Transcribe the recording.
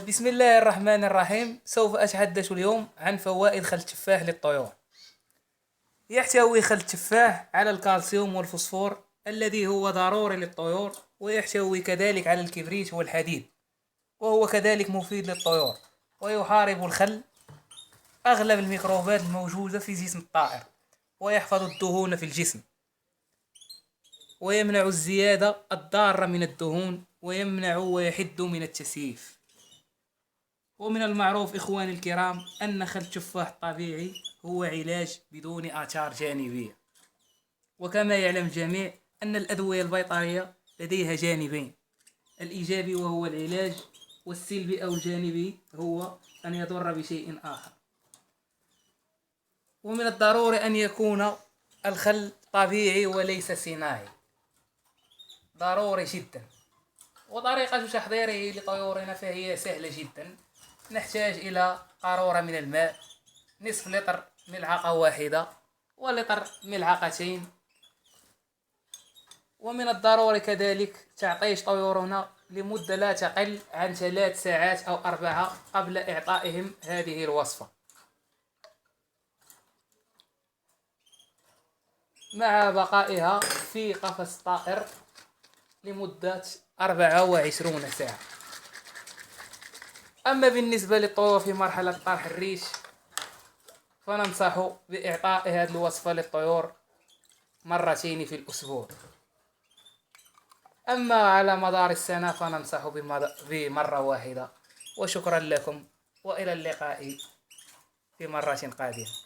بسم الله الرحمن الرحيم. سوف أتحدث اليوم عن فوائد خل التفاح للطيور. يحتوي خل التفاح على الكالسيوم والفوسفور الذي هو ضروري للطيور، ويحتوي كذلك على الكبريت والحديد، وهو كذلك مفيد للطيور، ويحارب الخل أغلب الميكروبات الموجودة في جسم الطائر، ويحفظ الدهون في الجسم، ويمنع الزيادة الضارة من الدهون، ويمنع ويحد من التسييف. ومن المعروف إخواني الكرام أن خل التفاح الطبيعي هو علاج بدون آثار جانبية، وكما يعلم الجميع أن الأدوية البيطرية لديها جانبين: الإيجابي وهو العلاج، والسلبي أو الجانبي هو أن يضر بشيء آخر. ومن الضروري أن يكون الخل طبيعي وليس صناعي، ضروري جدا. وطريقة تحضيره لطيورنا فهي سهلة جدا. نحتاج إلى قارورة من الماء، نصف لتر ملعقة واحدة، ولتر ملعقتين. ومن الضروري كذلك تعطيش طيورنا لمدة لا تقل عن 3 ساعات أو 4 قبل إعطائهم هذه الوصفة، مع بقائها في قفص طائر لمدة 24 ساعة. أما بالنسبة للطيور في مرحلة طرح الريش، فننصح بإعطاء هذه الوصفة للطيور 2 مرات في الأسبوع. أما على مدار السنة فننصح بمرة واحدة. وشكرا لكم، وإلى اللقاء في مرة قادمة.